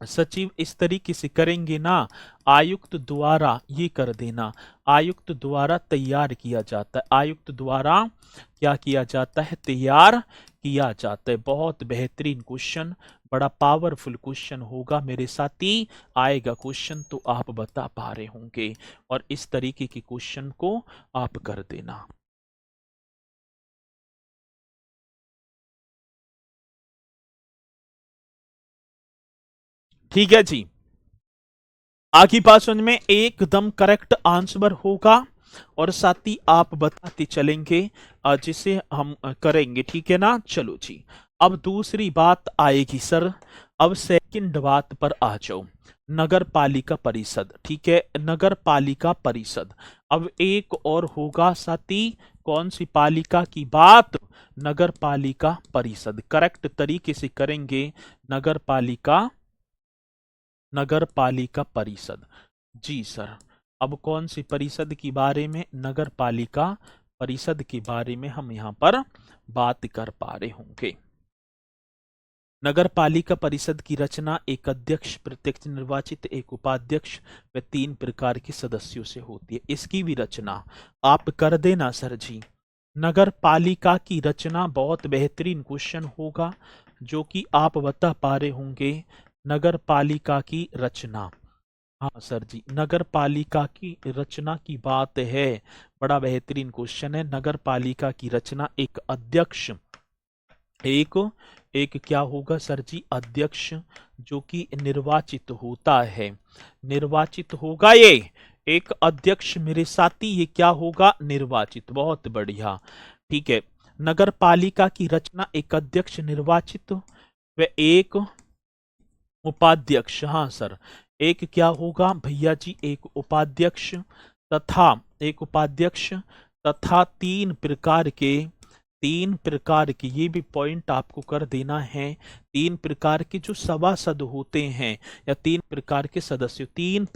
Speaker 1: सचिव इस तरीके से करेंगे ना, आयुक्त द्वारा ये कर देना, आयुक्त द्वारा तैयार किया जाता है, आयुक्त द्वारा क्या किया जाता है, तैयार किया जाता है। बहुत बेहतरीन क्वेश्चन, बड़ा पावरफुल क्वेश्चन होगा मेरे साथी, आएगा क्वेश्चन तो आप बता पा रहे होंगे, और इस तरीके के क्वेश्चन को आप कर देना। ठीक है जी, आगे बात समझ में एकदम करेक्ट आंसर होगा, और साथ ही आप बताते चलेंगे जिसे हम करेंगे, ठीक है ना। चलो जी, अब दूसरी बात आएगी सर, अब सेकंड बात पर आ जाओ, नगर पालिका परिषद, ठीक है, नगर पालिका परिषद। अब एक और होगा साथी, कौन सी पालिका की बात, नगर पालिका परिषद, करेक्ट तरीके से करेंगे, नगर पालिका, नगर पालिका परिषद। जी सर, अब कौन सी परिषद के बारे में, नगर पालिका परिषद के बारे में हम यहाँ पर बात कर पा रहे होंगे। नगर पालिका परिषद की रचना एक अध्यक्ष, प्रत्यक्ष निर्वाचित, एक उपाध्यक्ष व 3 प्रकार के सदस्यों से होती है। इसकी भी रचना आप कर देना सर जी। नगर पालिका की रचना, बहुत बेहतरीन क्वेश्चन होगा जो कि आप बता पा रहे होंगे, नगर पालिका की रचना। हाँ सर जी, नगर पालिका की रचना की बात है, बड़ा बेहतरीन क्वेश्चन है। नगर पालिका की रचना एक अध्यक्ष, एक एक क्या होगा सर जी, अध्यक्ष जो कि निर्वाचित होता है, निर्वाचित होगा ये एक अध्यक्ष मेरे साथी, ये क्या होगा, निर्वाचित। बहुत बढ़िया, ठीक है। नगर पालिका की रचना एक अध्यक्ष निर्वाचित व एक उपाध्यक्ष, हाँ सर, एक क्या होगा भैया जी, एक उपाध्यक्ष तथा, एक उपाध्यक्ष तथा 3 प्रकार के, 3 प्रकार के, ये भी पॉइंट आपको कर देना है, 3 प्रकार के जो सभासद होते हैं, या 3 प्रकार के सदस्य, 3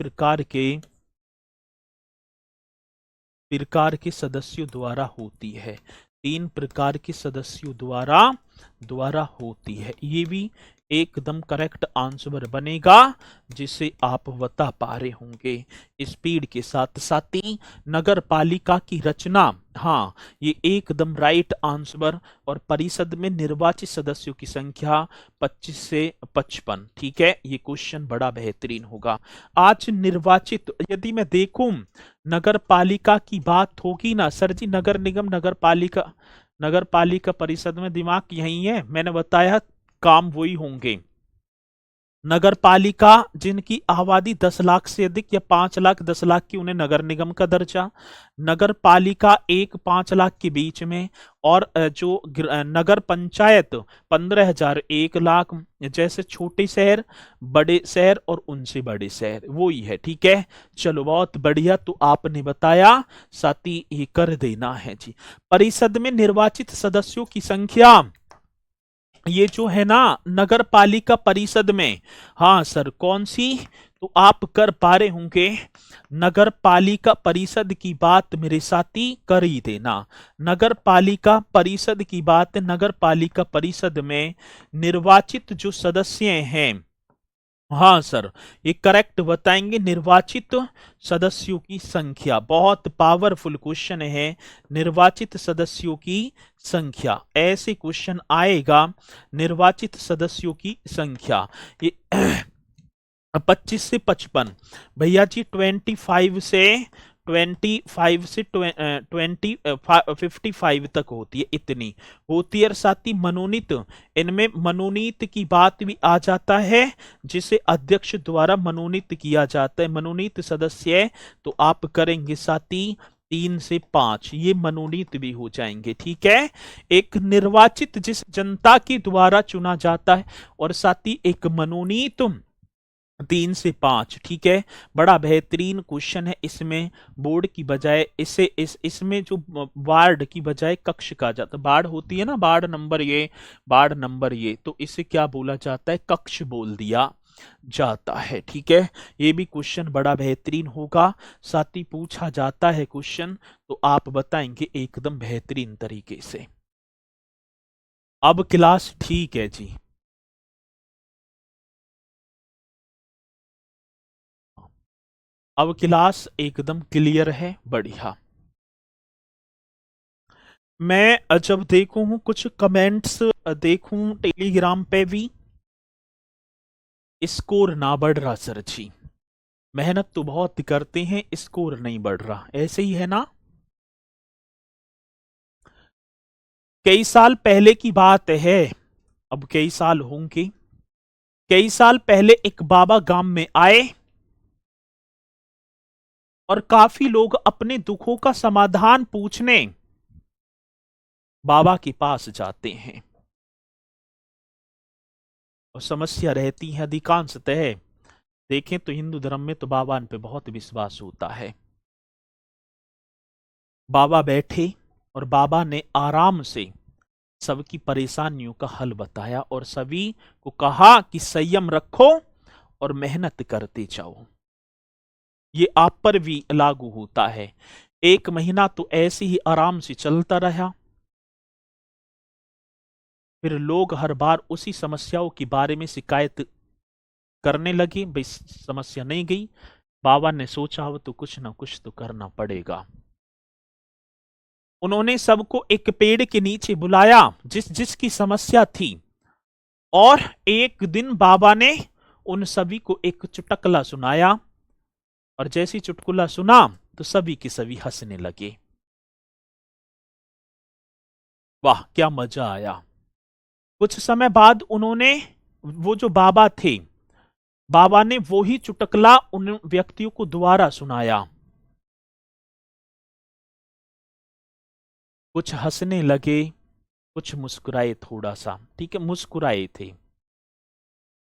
Speaker 1: प्रकार के सदस्यों द्वारा होती है, 3 प्रकार के सदस्यों द्वारा द्वारा होती है। ये भी एकदम करेक्ट आंसर बनेगा जिसे आप बता पा रहे होंगे स्पीड के साथ। साथ ही नगर पालिका की रचना, हाँ ये एकदम राइट आंसर, और परिषद में निर्वाचित सदस्यों की संख्या 25 से 55, ठीक है, ये क्वेश्चन बड़ा बेहतरीन होगा। आज निर्वाचित, यदि मैं देखूं नगर पालिका की बात होगी ना सर जी, नगर निगम, नगर पालिका, नगर पालिका परिषद में दिमाग यही है, मैंने बताया काम वही होंगे। नगर पालिका जिनकी आबादी 10 लाख से अधिक या 5 लाख 10 लाख की, उन्हें नगर निगम का दर्जा। नगर पालिका 1-5 लाख के बीच में, और जो नगर पंचायत 15,000 1 लाख, जैसे छोटे शहर, बड़े शहर और उनसे बड़े शहर, वो ही है, ठीक है। चलो बहुत बढ़िया, तो आपने बताया, साथी ये कर देना है जी। परिषद में निर्वाचित सदस्यों की संख्या, ये जो है ना नगर पालिका परिषद में, हाँ सर कौन सी, तो आप कर पा रहे होंगे, नगर पालिका परिषद की बात मेरे साथी कर ही देना। नगर पालिका परिषद की बात, नगर पालिका परिषद में निर्वाचित जो सदस्य हैं, हाँ सर ये करेक्ट बताएंगे, निर्वाचित सदस्यों की संख्या, बहुत पावरफुल क्वेश्चन है, निर्वाचित सदस्यों की संख्या, ऐसे क्वेश्चन आएगा, निर्वाचित सदस्यों की संख्या, ये 25 से 55, भैया जी 25 से 55 तक होती है, इतनी होती है। और साथ ही मनोनीत, इनमें मनोनीत की बात भी आ जाता है, जिसे अध्यक्ष द्वारा मनोनीत किया जाता है, मनोनीत सदस्य, तो आप करेंगे साथी 3 से 5, ये मनोनीत भी हो जाएंगे, ठीक है। एक निर्वाचित जिस जनता के द्वारा चुना जाता है, और साथ ही एक मनोनीत 3 से 5, ठीक है। बड़ा बेहतरीन क्वेश्चन है, इसमें बोर्ड की बजाय इसे इसमें जो वार्ड की बजाय कक्ष कहा जाता है, बाढ़ होती है ना, बाढ़ नंबर ये, बाढ़ नंबर ये, तो इसे क्या बोला जाता है, कक्ष बोल दिया जाता है, ठीक है। ये भी क्वेश्चन बड़ा बेहतरीन होगा, साथ ही पूछा जाता है क्वेश्चन, तो आप बताएंगे एकदम बेहतरीन तरीके से। अब क्लास ठीक है जी। अब क्लास एकदम क्लियर है, बढ़िया। मैं जब देखूं कुछ कमेंट्स देखूं टेलीग्राम पे भी, स्कोर ना बढ़ रहा सर जी। मेहनत तो बहुत करते हैं, स्कोर नहीं बढ़ रहा, ऐसे ही है ना। कई साल पहले की बात है, अब कई साल होंगे। कई साल पहले एक बाबा गांव में आए और काफी लोग अपने दुखों का समाधान पूछने बाबा के पास जाते हैं। और समस्या रहती है अधिकांशतः, देखें तो हिंदू धर्म में तो बाबा पे बहुत विश्वास होता है। बाबा बैठे और बाबा ने आराम से सबकी परेशानियों का हल बताया और सभी को कहा कि संयम रखो और मेहनत करते जाओ। ये आप पर भी लागू होता है। 1 महीना तो ऐसे ही आराम से चलता रहा। फिर लोग हर बार उसी समस्याओं के बारे में शिकायत करने लगे, भाई समस्या नहीं गई। बाबा ने सोचा अब तो कुछ ना कुछ तो करना पड़ेगा। उन्होंने सबको एक पेड़ के नीचे बुलाया जिस जिसकी समस्या थी, और एक दिन बाबा ने उन सभी को एक चुटकुला सुनाया, और जैसी चुटकुला सुना तो सभी के सभी हंसने लगे। वाह क्या मजा आया। कुछ समय बाद उन्होंने, वो जो बाबा थे, बाबा ने वो ही चुटकुला उन व्यक्तियों को दोबारा सुनाया। कुछ हंसने लगे, कुछ मुस्कुराए, थोड़ा सा ठीक है मुस्कुराए थे।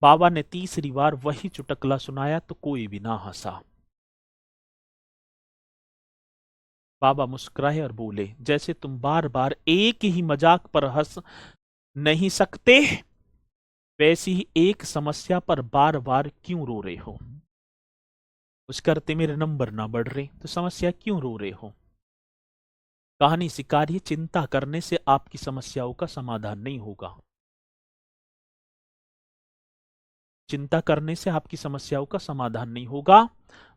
Speaker 1: बाबा ने तीसरी बार वही चुटकुला सुनाया तो कोई भी ना हंसा। बाबा मुस्कुराए और बोले, जैसे तुम बार बार एक ही मजाक पर हंस नहीं सकते, वैसी ही एक समस्या पर बार बार क्यों रो रहे हो। उस करते मेरे नंबर ना बढ़ रहे तो समस्या क्यों रो रहे हो। कहानी सिखारिए, चिंता करने से आपकी समस्याओं का समाधान नहीं होगा। चिंता करने से आपकी समस्याओं का समाधान नहीं होगा।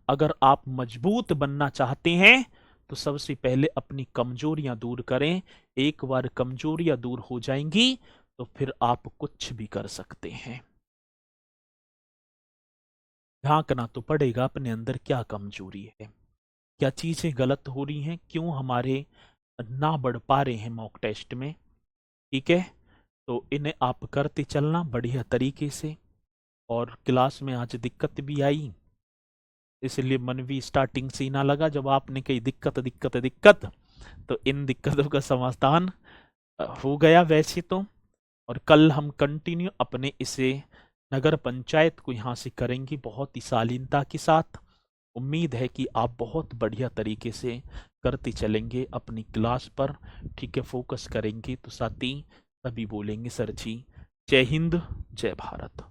Speaker 1: अगर आप मजबूत बनना चाहते हैं तो सबसे पहले अपनी कमजोरियां दूर करें। एक बार कमजोरियां दूर हो जाएंगी तो फिर आप कुछ भी कर सकते हैं। झांकना तो पड़ेगा अपने अंदर क्या कमजोरी है, क्या चीजें गलत हो रही हैं, क्यों हमारे ना बढ़ पा रहे हैं मॉक टेस्ट में। ठीक है, तो इन्हें आप करते चलना बढ़िया तरीके से। और क्लास में आज दिक्कत भी आई, इसलिए मन भी स्टार्टिंग से ही ना लगा। जब आपने कही दिक्कत दिक्कत दिक्कत, तो इन दिक्कतों का समाधान हो गया वैसे तो। और कल हम कंटिन्यू अपने इसे नगर पंचायत को यहाँ से करेंगे बहुत ही शालीनता के साथ। उम्मीद है कि आप बहुत बढ़िया तरीके से करते चलेंगे अपनी क्लास पर। ठीक है, फोकस करेंगे तो साथ ही सभी बोलेंगे सर जी जय हिंद जय भारत।